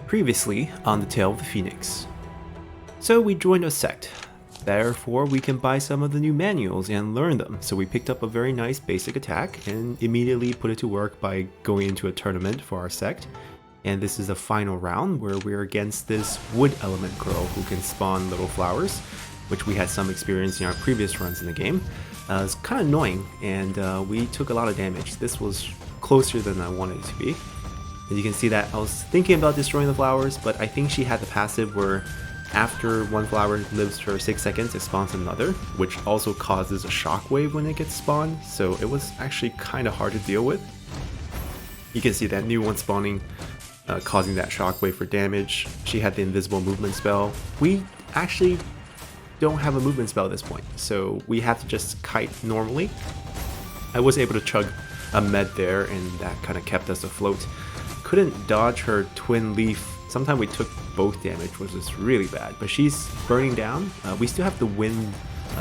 Previously on the Tale of the Phoenix. So we joined a sect. Therefore, we can buy some of the new manuals and learn them. So we picked up a very nice basic attack and immediately put it to work by going into a tournament for our sect. And this is the final round where we're against this wood element girl who can spawn little flowers, which we had some experience in our previous runs in the game. It's kind of annoying, and we took a lot of damage. This was closer than I wanted it to be. As you can see that I was thinking about destroying the flowers, but I think she had the passive where after one flower lives for 6 seconds, it spawns another, which also causes a shockwave when it gets spawned, so it was actually kind of hard to deal with. You can see that new one spawning, causing that shockwave for damage. She had the invisible movement spell. We actually don't have a movement spell at this point, so we have to just kite normally. I was able to chug a med there, and that kind of kept us afloat. Couldn't dodge her twin leaf. Sometimes we took both damage, which was really bad, but she's burning down. We still have the wind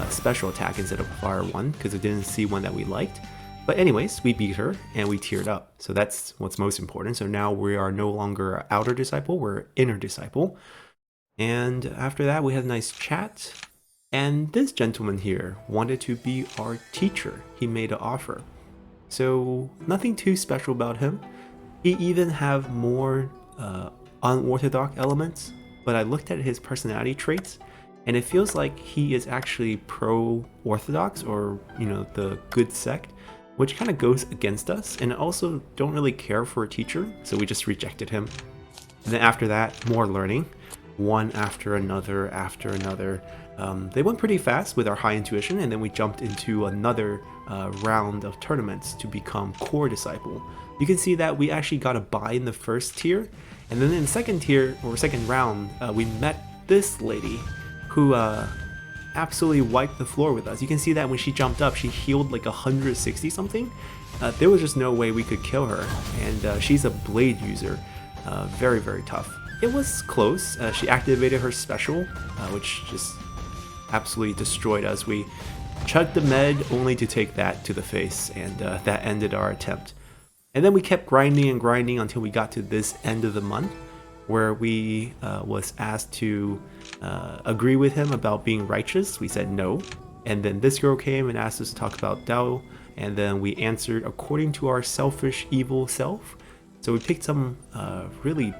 special attack instead of fire one because it didn't see one that we liked. But anyways, we beat her and we tiered up, so that's what's most important. So now we are no longer outer disciple, we're inner disciple. And after that we had a nice chat, and this gentleman here wanted to be our teacher. He made an offer, so nothing too special about him. He even have more unorthodox elements, but I looked at his personality traits and it feels like he is actually pro-orthodox, or the good sect, which kind of goes against us, and I also don't really care for a teacher, so we just rejected him. And then after that, more learning, one after another. They went pretty fast with our high intuition, and then we jumped into another round of tournaments to become core disciple. You can see that we actually got a buy in the first tier, and then in the second tier, or second round, we met this lady who absolutely wiped the floor with us. You can see that when she jumped up, she healed like 160 something. There was just no way we could kill her, and she's a blade user. Very, very tough. It was close. She activated her special, which just absolutely destroyed us. We chugged the med only to take that to the face, and that ended our attempt. And then we kept grinding and grinding until we got to this end of the month, where we was asked to agree with him about being righteous. We said no, and then this girl came and asked us to talk about Tao, and then we answered according to our selfish evil self. So we picked some really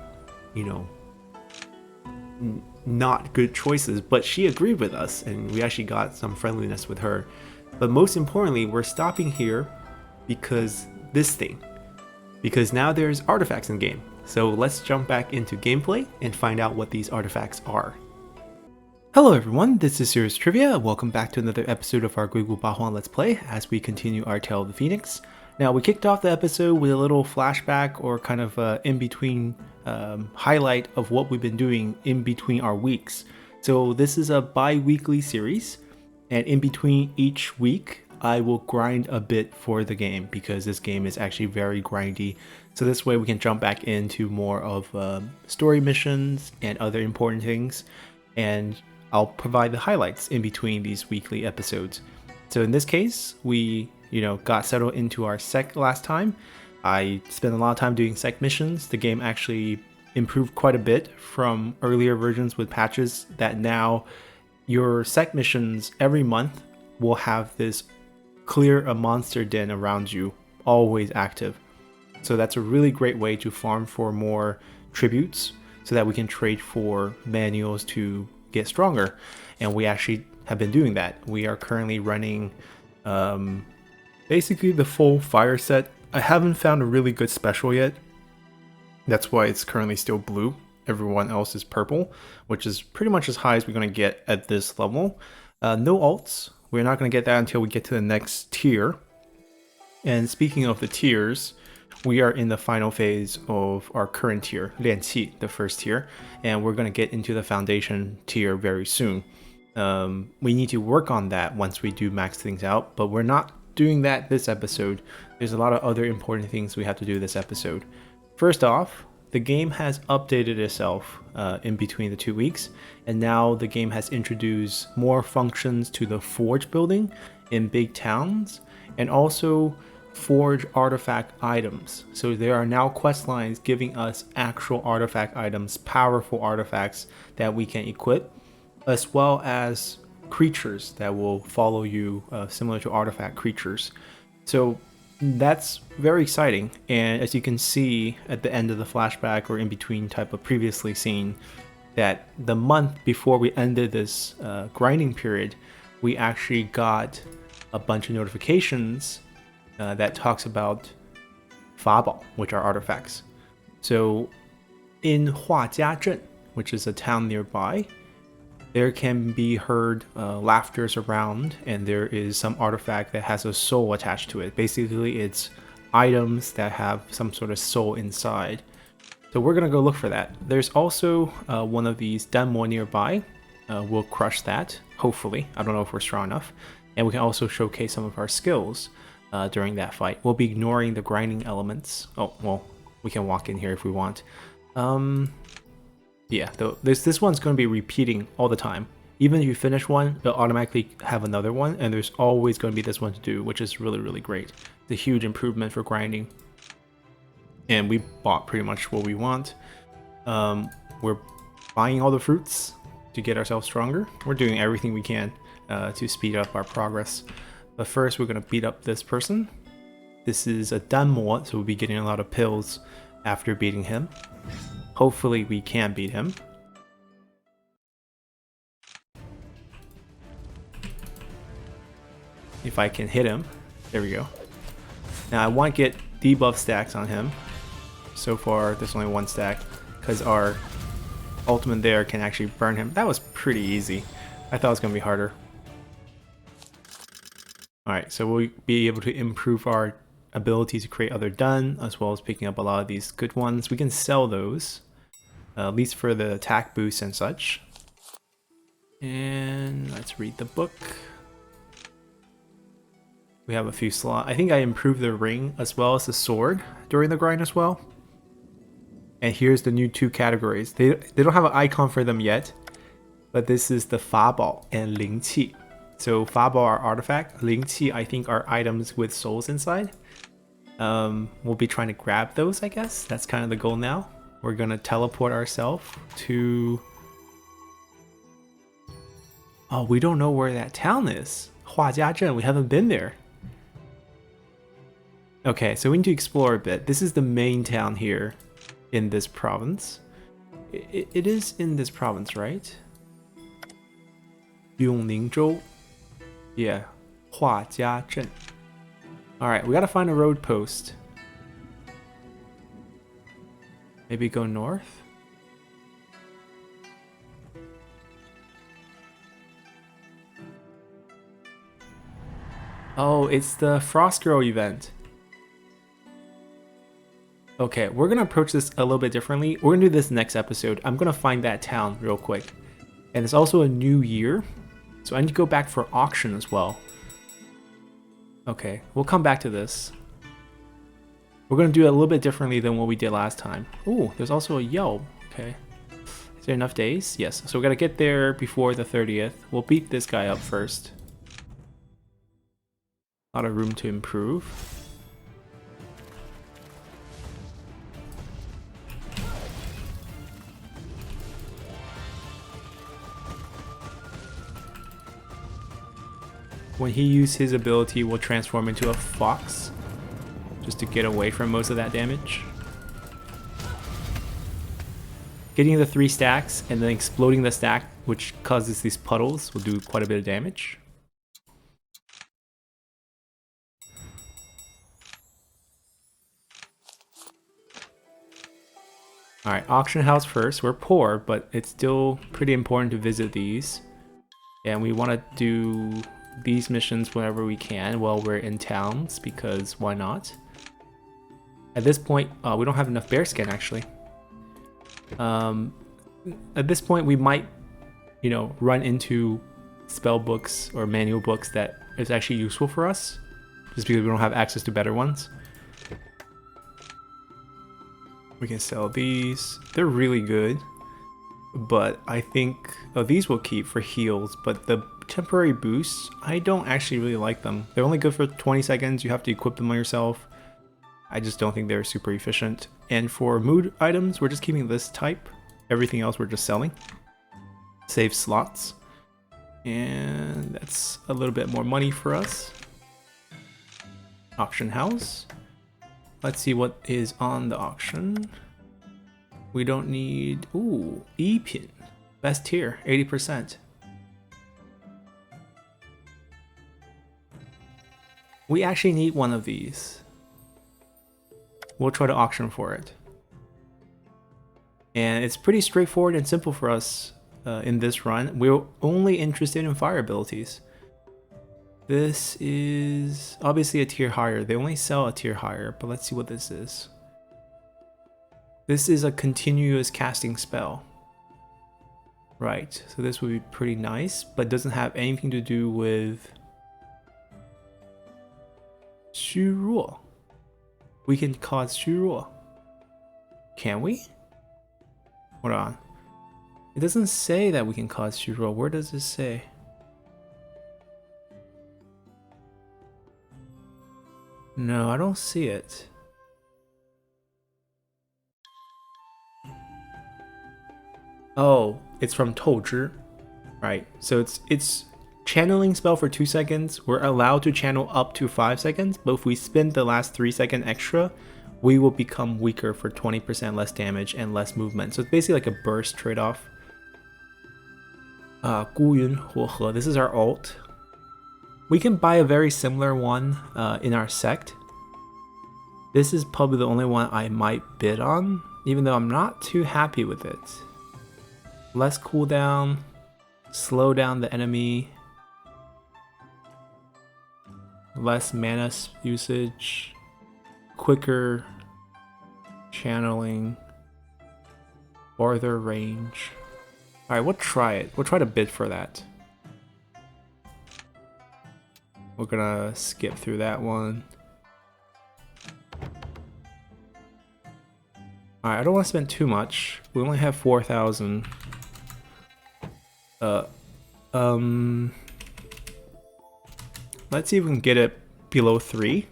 not good choices, but she agreed with us and we actually got some friendliness with her. But most importantly, we're stopping here because now there's artifacts in the game. So let's jump back into gameplay and find out what these artifacts are. Hello everyone, this is Serious Trivia. Welcome back to another episode of our鬼谷八荒 Let's Play as we continue our Tale of the Phoenix. Now, we kicked off the episode with a little flashback, or kind of in-between highlight of what we've been doing in between our weeks. So this is a bi-weekly series, and in between each week, I will grind a bit for the game because this game is actually very grindy. So this way we can jump back into more of story missions and other important things, and I'll provide the highlights in between these weekly episodes. So in this case, we got settled into our sect last time. I spent a lot of time doing sect missions. The game actually improved quite a bit from earlier versions with patches that now your sect missions every month will have this clear a monster den around you, always active. So that's a really great way to farm for more tributes so that we can trade for manuals to get stronger. And we actually have been doing that. We are currently running basically the full fire set. I haven't found a really good special yet. That's why it's currently still blue. Everyone else is purple, which is pretty much as high as we're going to get at this level. No alts. We're not going to get that until we get to the next tier. And speaking of the tiers, we are in the final phase of our current tier, 练气, the first tier, and we're going to get into the foundation tier very soon. We need to work on that once we do max things out, but we're not doing that this episode. There's a lot of other important things we have to do this episode. First off, the game has updated itself in between the 2 weeks, and now the game has introduced more functions to the forge building in big towns, and also forge artifact items. So there are now quest lines giving us actual artifact items, powerful artifacts that we can equip, as well as creatures that will follow you, similar to artifact creatures. So that's very exciting. And as you can see at the end of the flashback or in between type of previously seen, that the month before we ended this grinding period, we actually got a bunch of notifications that talks about 法宝, which are artifacts. So in Huajia, which is a town nearby, there can be heard laughters around, and there is some artifact that has a soul attached to it. Basically, it's items that have some sort of soul inside. So we're gonna go look for that. There's also one of these Danmo nearby. We'll crush that, hopefully. I don't know if we're strong enough. And we can also showcase some of our skills during that fight. We'll be ignoring the grinding elements. Oh, well, we can walk in here if we want. Yeah, this one's going to be repeating all the time. Even if you finish one, it'll automatically have another one, and there's always going to be this one to do, which is really, really great. It's a huge improvement for grinding. And we bought pretty much what we want. We're buying all the fruits to get ourselves stronger. We're doing everything we can to speed up our progress. But first, we're going to beat up this person. This is a Danmo, so we'll be getting a lot of pills after beating him. Hopefully, we can beat him. If I can hit him. There we go. Now, I want to get debuff stacks on him. So far, there's only one stack, because our ultimate there can actually burn him. That was pretty easy. I thought it was going to be harder. Alright, so we'll be able to improve our ability to create other dun, as well as picking up a lot of these good ones. We can sell those, at least for the attack boost and such. And let's read the book. We have a few slots. I think I improved the ring as well as the sword during the grind as well. And here's the new 2 categories. They don't have an icon for them yet, but this is the 法宝 and 灵气. So 法宝 are artifact, 灵气 I think are items with souls inside. We'll be trying to grab those, I guess. That's kind of the goal now. We're gonna teleport ourselves to... Oh, we don't know where that town is. Huajia, we haven't been there. Okay, so we need to explore a bit. This is the main town here in this province. It is in this province, right? Yonglingzhou. Yeah, Huajia. Alright, we gotta find a road post. Maybe go north? Oh, it's the Frost Girl event. Okay, we're gonna approach this a little bit differently. We're gonna do this next episode. I'm gonna find that town real quick. And it's also a new year, so I need to go back for auction as well. Okay, we'll come back to this. We're gonna do it a little bit differently than what we did last time. Ooh, there's also a Yelp. Okay. Is there enough days? Yes, so we gotta get there before the 30th. We'll beat this guy up first. A lot of room to improve. When he uses his ability, we'll transform into a fox, just to get away from most of that damage. Getting the 3 stacks and then exploding the stack, which causes these puddles, will do quite a bit of damage. Alright, auction house first. We're poor, but it's still pretty important to visit these. And we want to do these missions whenever we can while we're in towns, because why not? At this point, we don't have enough bear skin actually. At this point, we might, you know, run into spell books or manual books that is actually useful for us, just because we don't have access to better ones. We can sell these. They're really good. but I think these will keep for heals, but the temporary boosts, I don't actually really like them. They're only good for 20 seconds. You have to equip them on yourself. I just don't think they're super efficient. And for mood items, we're just keeping this type. Everything else we're just selling. Save slots. And that's a little bit more money for us. Auction house. Let's see what is on the auction. We don't need... Ooh, E-pin. Best tier, 80%. We actually need one of these. We'll try to auction for it. And it's pretty straightforward and simple for us in this run. We're only interested in fire abilities. This is obviously a tier higher. They only sell a tier higher, but let's see what this is. This is a continuous casting spell. Right, so this would be pretty nice, but doesn't have anything to do with Shuruo. We can cause Shuruo. Can we? Hold on. It doesn't say that we can cause Shuruo. Where does it say? No, I don't see it. Oh, it's from Touzhi. Right, so it's channeling spell for 2 seconds. We're allowed to channel up to 5 seconds, but if we spend the last 3 seconds extra, we will become weaker for 20% less damage and less movement. So it's basically like a burst trade-off. This is our ult. We can buy a very similar one in our sect. This is probably the only one I might bid on, even though I'm not too happy with it. Less cooldown, slow down the enemy, less mana usage, quicker channeling, farther range. Alright, we'll try it. We'll try to bid for that. We're gonna skip through that one. Alright, I don't want to spend too much. We only have 4,000. Let's see if we can get it below 3.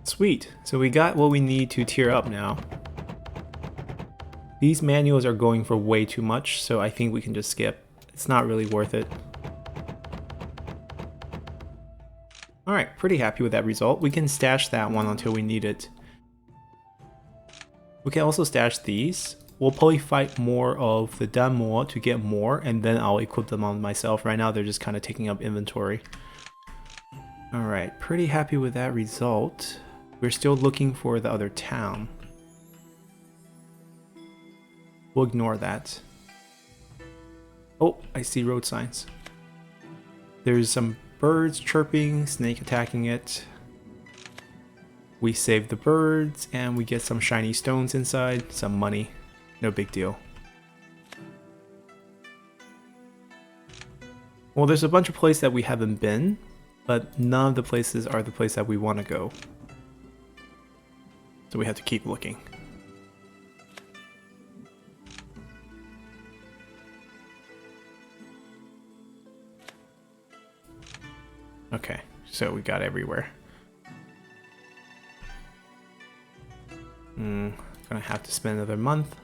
Sweet, so we got what we need to tier up now. These manuals are going for way too much, so I think we can just skip. It's not really worth it. Alright, pretty happy with that result. We can stash that one until we need it. We can also stash these. We'll probably fight more of the Danmo to get more, and then I'll equip them on myself. Right now they're just kind of taking up inventory. Alright, pretty happy with that result. We're still looking for the other town. We'll ignore that. Oh, I see road signs. There's some birds chirping, snake attacking it. We save the birds and we get some shiny stones inside, some money. No big deal. Well, there's a bunch of places that we haven't been, but none of the places are the place that we want to go. So we have to keep looking. Okay, so we got everywhere. Gonna have to spend another month.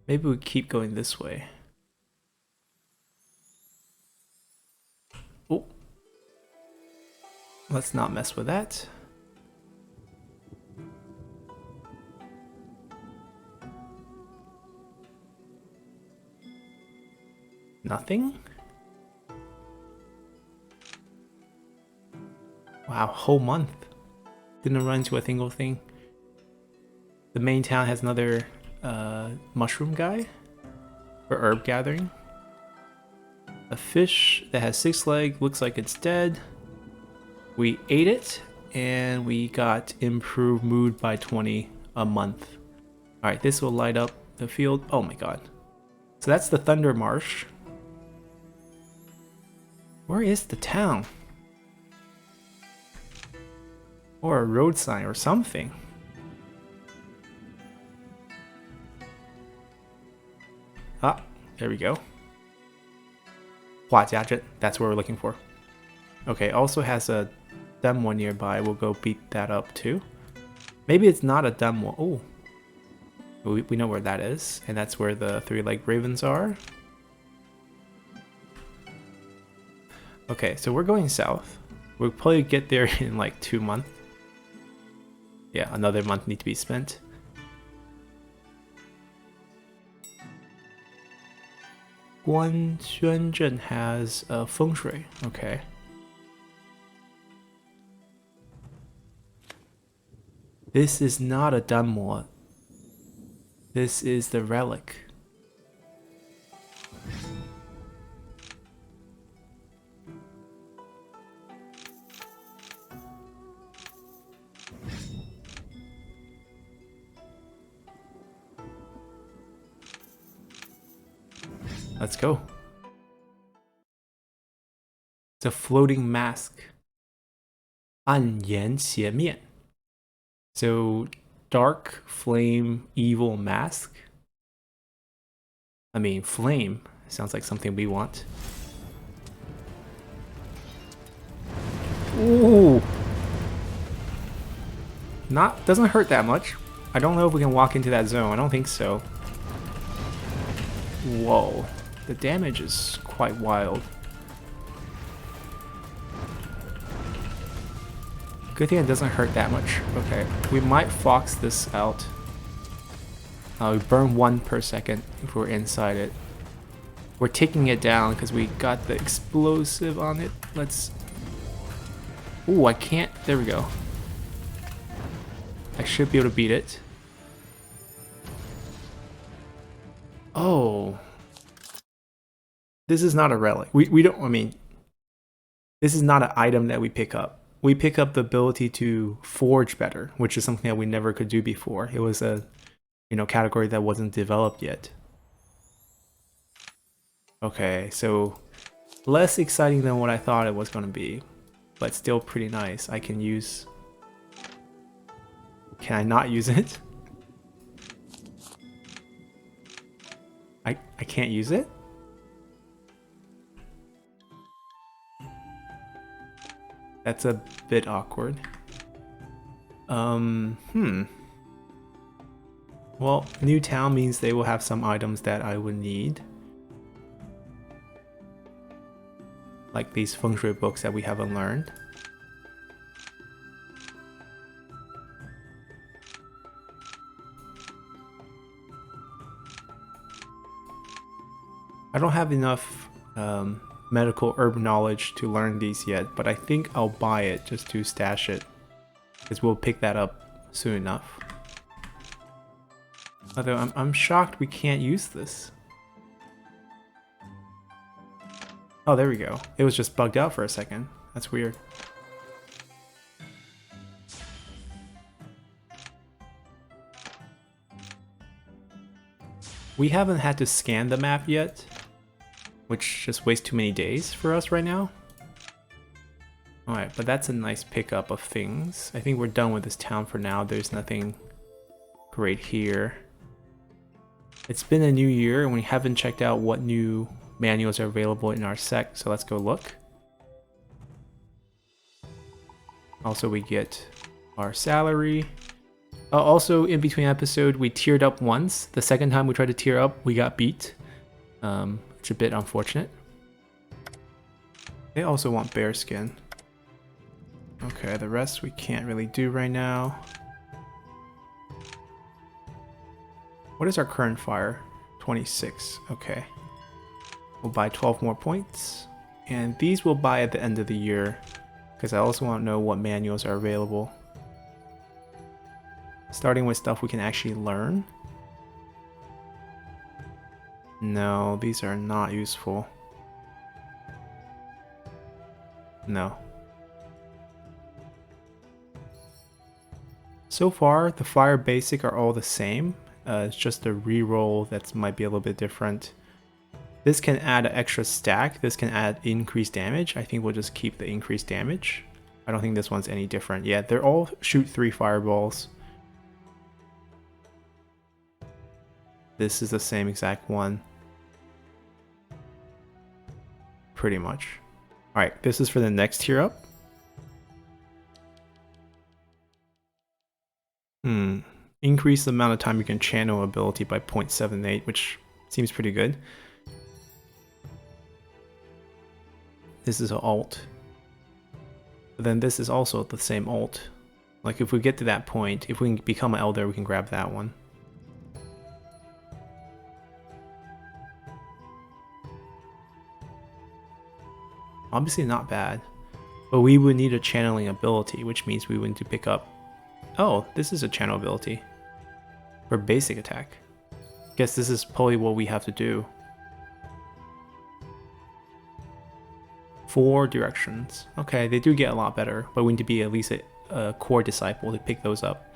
Maybe we keep going this way. Oh. Let's not mess with that. Nothing? Wow, whole month. Didn't run into a single thing. The main town has another mushroom guy for herb gathering. A fish that has 6 legs, looks like it's dead. We ate it and we got improved mood by 20 a month. Alright, this will light up the field. Oh my god. So that's the Thunder Marsh. Where is the town? Or a road sign or something. Ah, there we go. Huajiazhen, that's what we're looking for. Okay, also has a demo nearby. We'll go beat that up too. Maybe it's not a demo. Oh, we know where that is, and that's where the three-legged ravens are. Okay, so we're going south. We'll probably get there in like 2 months. Yeah, another month need to be spent. Guanxuanzhen has feng shui. Okay. This is not a Dunmo. This is the relic. Let's go. It's a floating mask. 暗炎邪面. So, dark flame evil mask. I mean, flame sounds like something we want. Ooh. Doesn't hurt that much. I don't know if we can walk into that zone. I don't think so. Whoa. The damage is quite wild. Good thing it doesn't hurt that much. Okay, we might fox this out. We burn 1 per second if we're inside it. We're taking it down because we got the explosive on it. Let's... Ooh, I can't... There we go. I should be able to beat it. Oh. This is not a relic. We don't... I mean... This is not an item that we pick up. We pick up the ability to forge better, which is something that we never could do before. It was a, category that wasn't developed yet. Okay, so less exciting than what I thought it was going to be, but still pretty nice. I can use... Can I not use it? I can't use it? That's a bit awkward. Well, new town means they will have some items that I would need. Like these feng shui books that we haven't learned. I don't have enough medical herb knowledge to learn these yet, but I think I'll buy it just to stash it, because we'll pick that up soon enough. Although I'm shocked we can't use this. Oh, there we go. It was just bugged out for a second. That's weird. We haven't had to scan the map yet, which just wastes too many days for us right now. Alright, but that's a nice pickup of things. I think we're done with this town for now. There's nothing great here. It's been a new year and we haven't checked out what new manuals are available in our sect, so let's go look. Also, we get our salary. Also, in between episode, we tiered up once. The second time we tried to tier up, we got beat. It's a bit unfortunate. They also want bear skin. Okay, the rest we can't really do right now. What is our current fire? 26. Okay. We'll buy 12 more points. And these we'll buy at the end of the year, because I also want to know what manuals are available. Starting with stuff we can actually learn. No, these are not useful. No. So far, the fire basic are all the same. It's just the reroll that might be a little bit different. This can add an extra stack. This can add increased damage. I think we'll just keep the increased damage. I don't think this one's any different. Yeah, they're all shoot 3 fireballs. This is the same exact one. Pretty much. Alright, this is for the next tier up. Increase the amount of time you can channel ability by 0.78, which seems pretty good. This is an alt. But then this is also the same alt. Like if we get to that point, if we can become an elder, we can grab that one. Obviously not bad. But we would need a channeling ability, which means we would need to pick up... Oh, this is a channel ability. For basic attack. Guess this is probably what we have to do. 4 directions. Okay, they do get a lot better, but we need to be at least a core disciple to pick those up.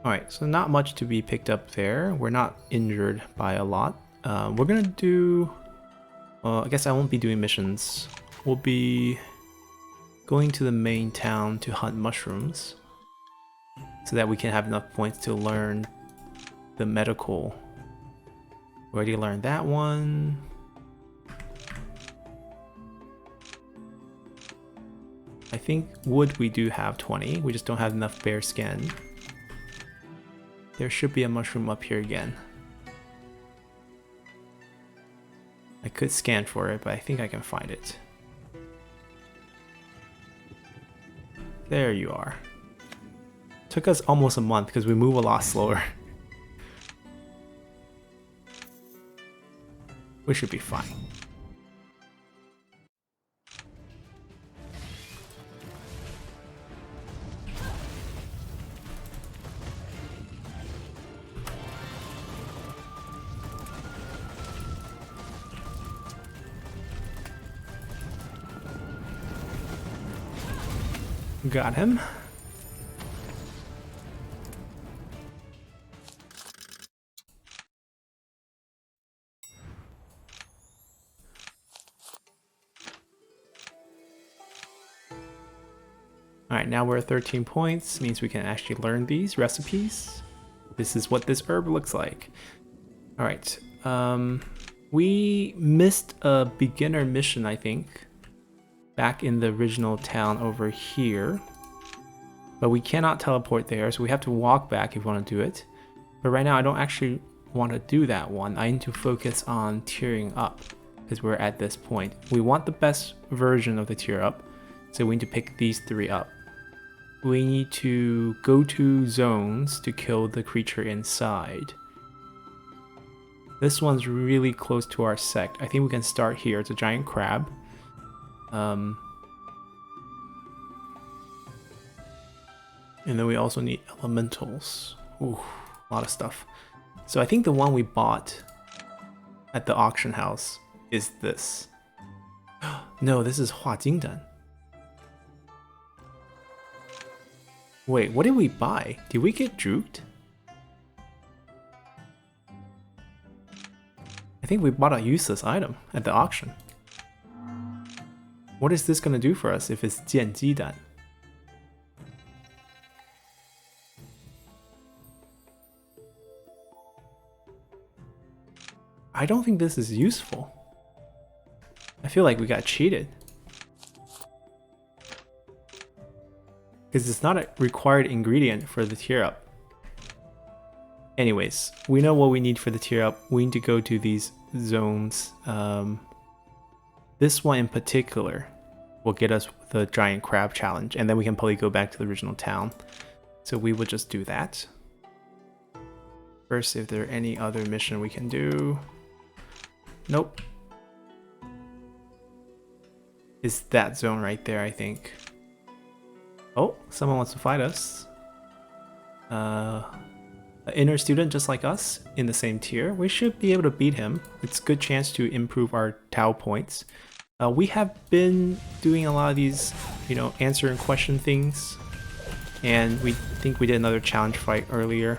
Alright, so not much to be picked up there. We're not injured by a lot. We're gonna do... I guess I won't be doing missions. We'll be going to the main town to hunt mushrooms, so that we can have enough points to learn the medical. We already learned that one. I think wood we do have 20, we just don't have enough bear skin. There should be a mushroom up here again. I could scan for it, but I think I can find it. There you are. Took us almost a month because we move a lot slower. We should be fine. Got him. Alright, now we're at 13 points, means we can actually learn these recipes. This is what this herb looks like. Alright, we missed a beginner mission, I think, back in the original town over here. But we cannot teleport there, so we have to walk back if we want to do it. But right now I don't actually want to do that one. I need to focus on tiering up, because we're at this point. We want the best version of the tier up, so we need to pick these 3 up. We need to go to zones to kill the creature inside. This one's really close to our sect. I think we can start here. It's a giant crab. And then we also need elementals. Ooh, a lot of stuff. So I think the one we bought at the auction house is this. No, this is Hua Jingdan. Wait, what did we buy? Did we get juked? I think we bought a useless item at the auction. What is this gonna do for us if it's Jian Jidan? I don't think this is useful. I feel like we got cheated. Because it's not a required ingredient for the tier up. Anyways, we know what we need for the tier up. We need to go to these zones. This one in particular will get us the giant crab challenge, and then we can probably go back to the original town. So we will just do that. First, if there are any other mission we can do. Nope. It's that zone right there, I think. Oh, someone wants to fight us. An inner student just like us, in the same tier. We should be able to beat him. It's a good chance to improve our Tau points. We have been doing a lot of these, you know, answer and question things. And we think we did another challenge fight earlier.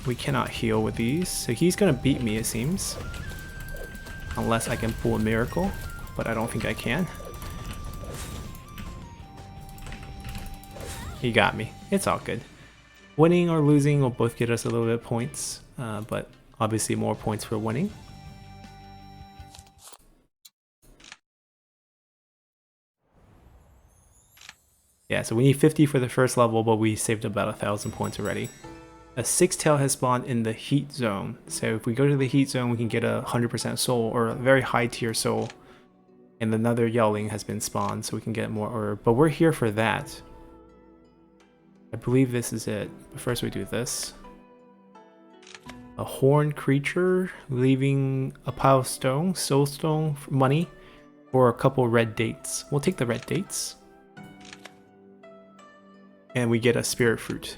We cannot heal with these, so he's gonna beat me, it seems. Unless I can pull a miracle, but I don't think I can. He got me. It's all good. Winning or losing will both get us a little bit of points, but obviously more points for winning. Yeah, so we need 50 for the first level, but we saved about 1,000 points already. A 6-tail has spawned in the heat zone. So if we go to the heat zone, we can get a 100% soul or a very high tier soul. And another yelling has been spawned, so we can get more herb. But we're here for that. I believe this is it. But first we do this. A horned creature leaving a pile of stone, soul stone, money, or a couple red dates. We'll take the red dates. And we get a spirit fruit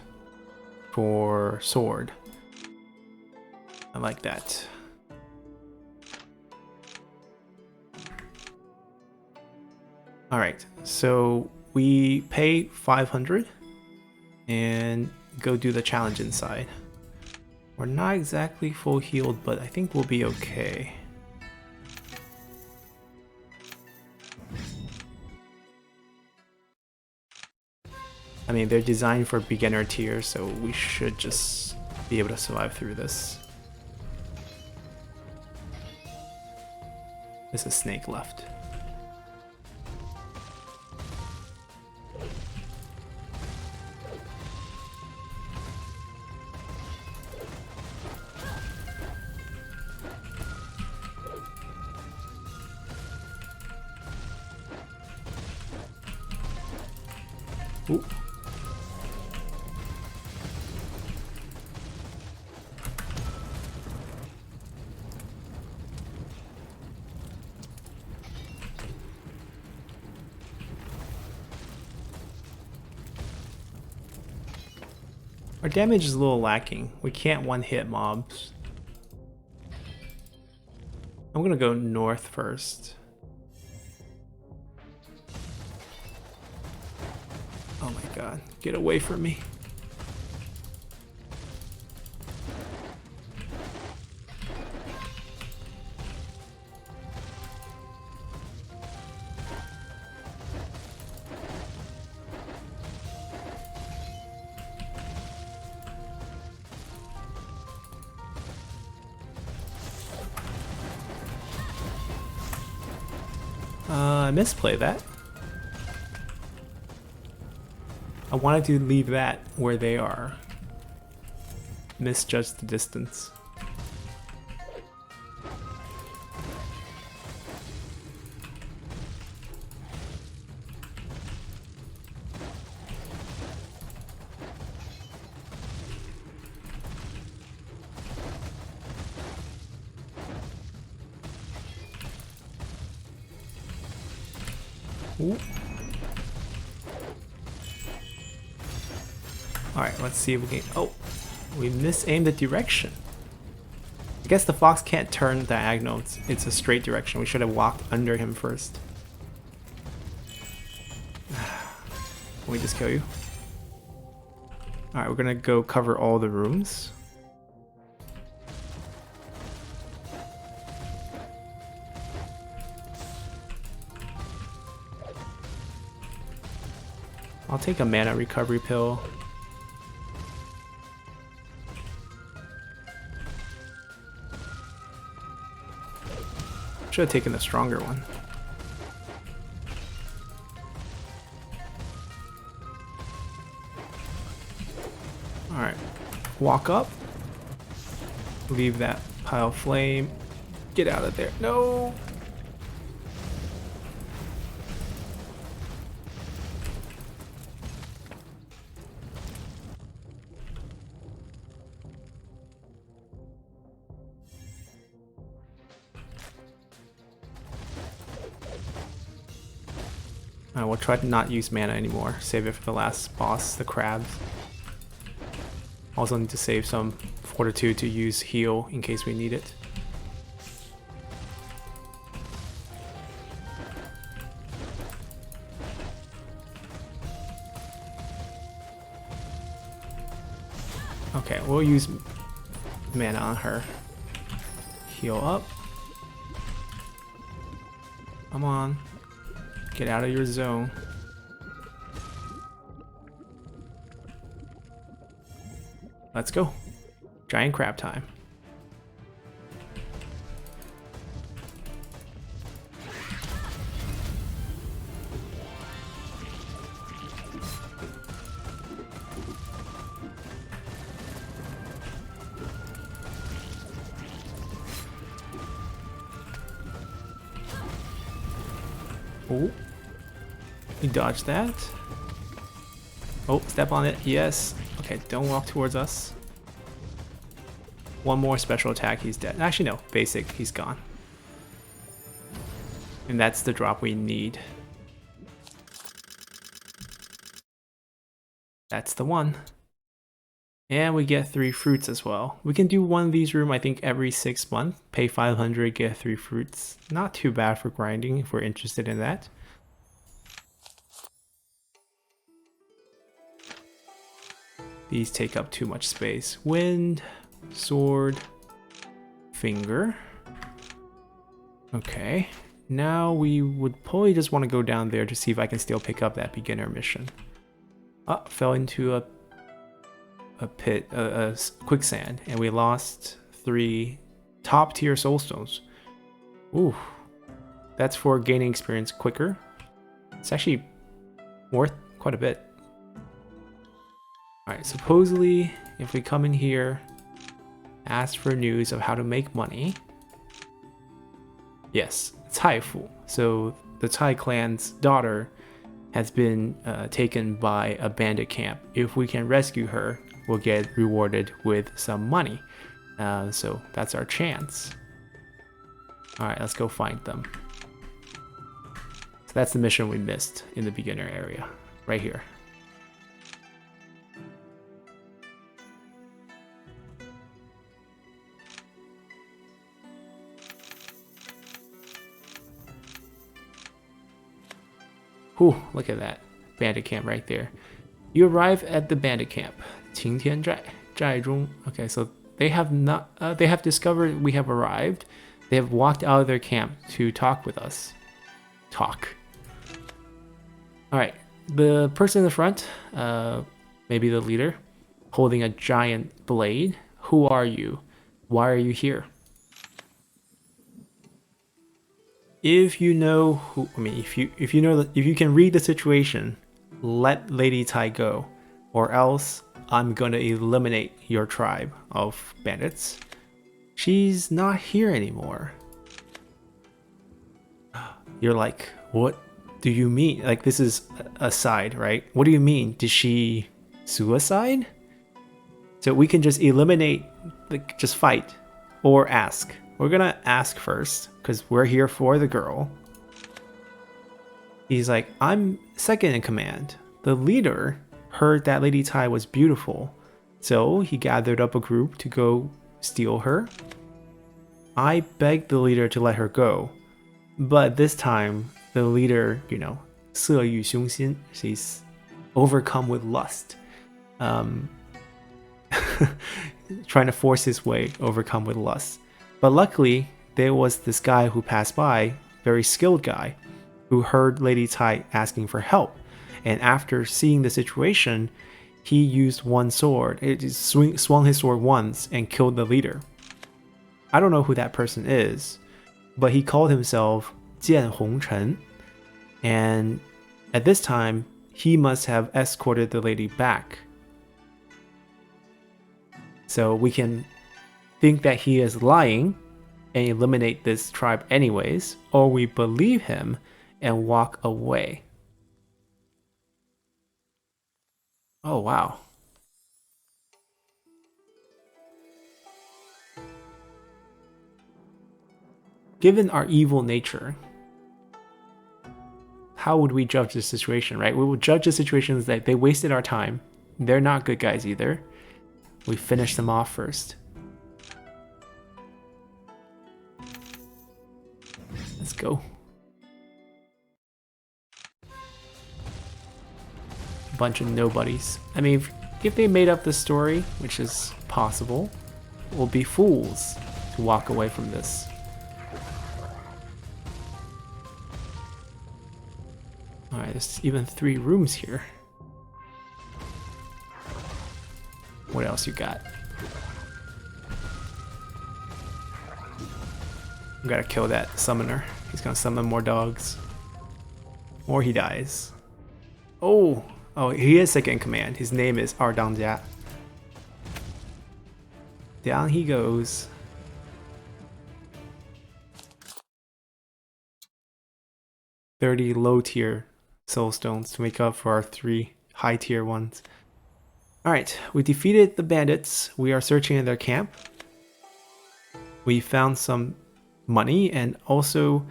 for sword. I like that. Alright, so we pay 500 and go do the challenge inside. We're not exactly full healed, but I think we'll be okay. I mean, they're designed for beginner tier, so we should just be able to survive through this. There's a snake left. Ooh. Our damage is a little lacking. We can't one-hit mobs. I'm gonna go north first. Oh my god, get away from me. I misplay that. I wanted to leave that where they are. Misjudged the distance. Ooh. Alright, let's see if we can... Oh! We misaimed the direction. I guess the fox can't turn diagonal. It's a straight direction. We should have walked under him first. Can we just kill you? Alright, we're gonna go cover all the rooms. I'll take a mana recovery pill. Should have taken the stronger one. Alright. Walk up. Leave that pile of flame. Get out of there. No! We'll try to not use mana anymore. Save it for the last boss, the crabs. Also need to save some fortitude to use heal in case we need it. Okay, we'll use mana on her. Heal up. Come on. Get out of your zone. Let's go. Giant crab time. Oh, we dodged that. Oh, step on it. Yes. Okay, don't walk towards us. One more special attack, he's dead. Actually, no. Basic, he's gone. And that's the drop we need. That's the one. And we get 3 fruits as well. We can do one of these rooms, I think, every 6 months. Pay 500, get 3 fruits. Not too bad for grinding if we're interested in that. These take up too much space. Wind, sword, finger. Okay. Now we would probably just want to go down there to see if I can still pick up that beginner mission. Oh, fell into a pit, a quicksand, and we lost 3 top tier soulstones. Ooh, that's for gaining experience quicker. It's actually worth quite a bit. Alright, supposedly, if we come in here, ask for news of how to make money. Yes, Cai Fu. So the Cai clan's daughter has been taken by a bandit camp. If we can rescue her, we'll get rewarded with some money. So that's our chance. Alright, let's go find them. So that's the mission we missed in the beginner area, right here. Whew, look at that. Bandit camp right there. You arrive at the bandit camp. 晴天寨中. Okay, so they have not they have discovered we have arrived. They have walked out of their camp to talk with us. Talk. Alright. The person in the front, maybe the leader, holding a giant blade. Who are you? Why are you here? If you know who, I mean, if you know that, if you can read the situation, let Lady Tai go, or else I'm gonna eliminate your tribe of bandits. She's not here anymore. You're like, what do you mean? Like, this is a side, right? What do you mean? Did she suicide? So we can just eliminate, like, just fight or ask. We're gonna ask first, because we're here for the girl. He's like, I'm second in command. The leader heard that Lady Tai was beautiful, so he gathered up a group to go steal her. I begged the leader to let her go, but this time, the leader, you know, 色欲凶心, she's overcome with lust. Trying to force his way, overcome with lust. But luckily, there was this guy who passed by, very skilled guy, who heard Lady Tai asking for help. And after seeing the situation, he used one sword. It swung his sword once and killed the leader. I don't know who that person is, but he called himself Jian Hongchen. And at this time, he must have escorted the lady back. So we can think that he is lying and eliminate this tribe anyways, or we believe him and walk away. Oh, wow. Given our evil nature, how would we judge the situation, right? We would judge the situation as that they wasted our time. They're not good guys either. We finish them off first. Let's go. Bunch of nobodies. I mean, if they made up this story, which is possible, we'll be fools to walk away from this. Alright, there's even 3 rooms here. What else you got? We gotta kill that summoner. He's gonna summon more dogs. Or he dies. Oh, he is second in command. His name is Ardangja. Down he goes. $30 low tier soul stones to make up for our 3 high tier ones. Alright, we defeated the bandits. We are searching in their camp. We found some money and also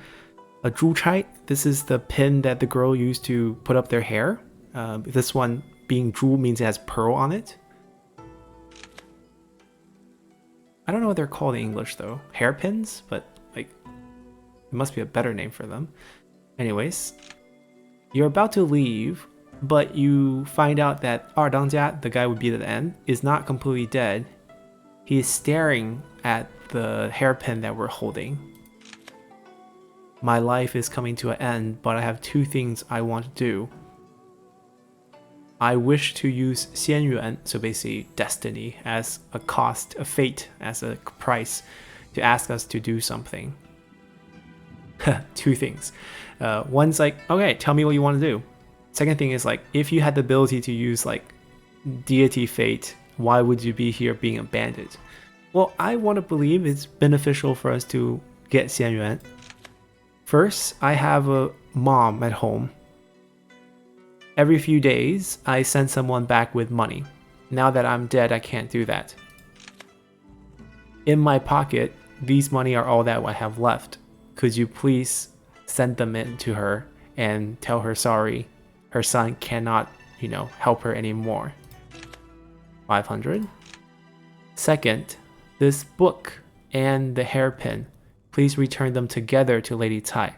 a zhuchai. This is the pin that the girl used to put up their hair. This one being zhu means it has pearl on it. I don't know what they're called in English though. Hairpins, but like it must be a better name for them. Anyways, you're about to leave, but you find out that Ardangja, the guy would be at the end, is not completely dead. He is staring at the hairpin that we're holding. My life is coming to an end, but I have 2 things I want to do. I wish to use Xianyuan, so basically destiny, as a cost, a fate, as a price to ask us to do something. 2 things. One's like, okay, tell me what you want to do. Second thing is like, if you had the ability to use like deity fate, why would you be here being a bandit? Well, I want to believe it's beneficial for us to get Xianyuan. First, I have a mom at home. Every few days, I send someone back with money. Now that I'm dead, I can't do that. In my pocket, these money are all that I have left. Could you please send them in to her and tell her sorry? Her son cannot, help her anymore. 500. Second, this book and the hairpin, please return them together to Lady Tai.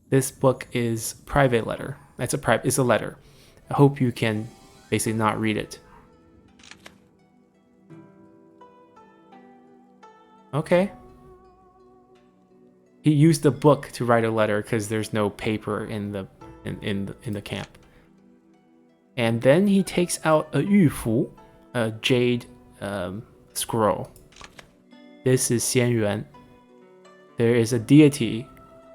This book is private letter. It's a letter. I hope you can basically not read it. Okay. He used the book to write a letter because there's no paper in the camp. And then he takes out a yufu, a jade scroll. This is Xianyuan. There is a deity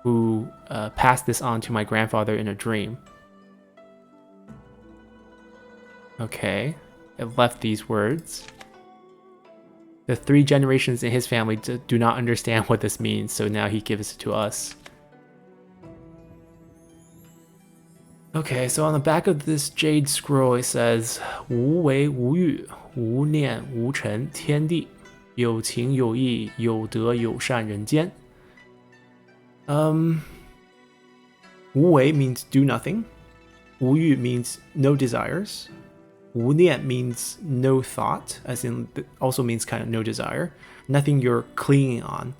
who passed this on to my grandfather in a dream. Okay, it left these words. The 3 generations in his family do not understand what this means, so now he gives it to us. Okay, so on the back of this jade scroll it says 无为无欲无念无尘天地有情有义有德有善人间 无为 means do nothing. 无欲 means no desires. 无念 means no thought, as in also means kind of no desire. Nothing you're clinging on.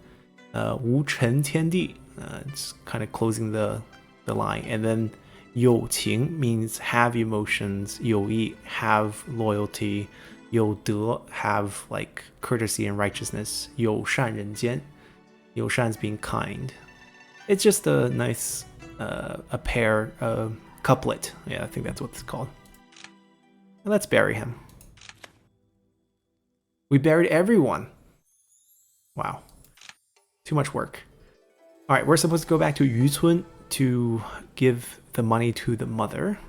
无尘天地, it's kind of closing the line. And then 有情 means have emotions. 有义 have loyalty. 有德 have like courtesy and righteousness. 有善人间. 有善 is being kind. It's just a nice a pair couplet. Yeah, I think that's what it's called. Let's bury him. We buried everyone. Wow. Too much work. Alright, we're supposed to go back to Yucun to give the money to the mother.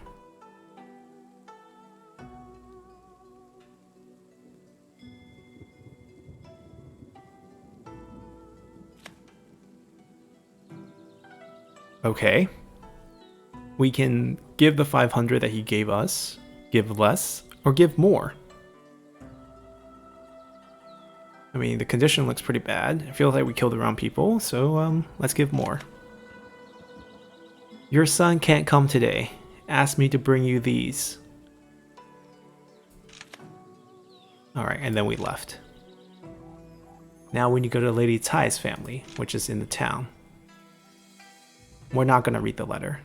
Okay. We can give the 500 that he gave us, give less, or give more. I mean, the condition looks pretty bad. It feels like we killed the wrong people, so let's give more. Your son can't come today. Ask me to bring you these. Alright, and then we left. Now we need to go to Lady Tai's family, which is in the town. We're not going to read the letter.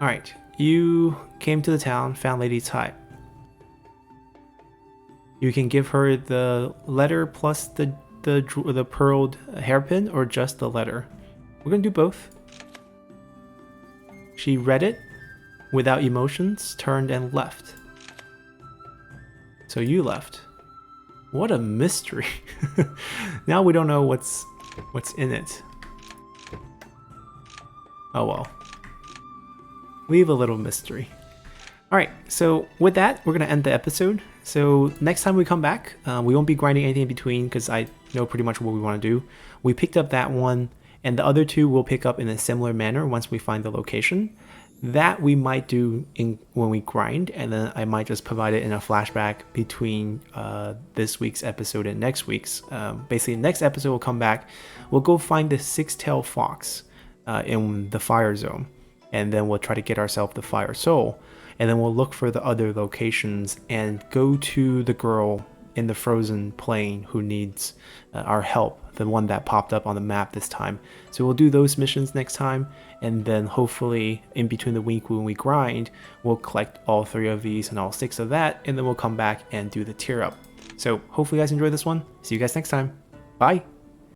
Alright, you came to the town, found Lady's hut. You can give her the letter plus the pearled hairpin, or just the letter. We're gonna do both. She read it without emotions, turned and left. So you left. What a mystery. Now we don't know what's in it. Oh well. Leave a little mystery. Alright, so with that, we're going to end the episode. So next time we come back, we won't be grinding anything in between because I know pretty much what we want to do. We picked up that one, and the other two we'll pick up in a similar manner once we find the location. That we might do when we grind, and then I might just provide it in a flashback between this week's episode and next week's. Basically, next episode will come back. We'll go find the six-tailed fox in the fire zone, and then we'll try to get ourselves the fire soul, and then we'll look for the other locations and go to the girl in the frozen plain who needs our help, the one that popped up on the map this time. So we'll do those missions next time, and then hopefully in between the week when we grind, we'll collect all 3 of these and all 6 of that, and then we'll come back and do the tier up. So hopefully you guys enjoyed this one. See you guys next time. Bye!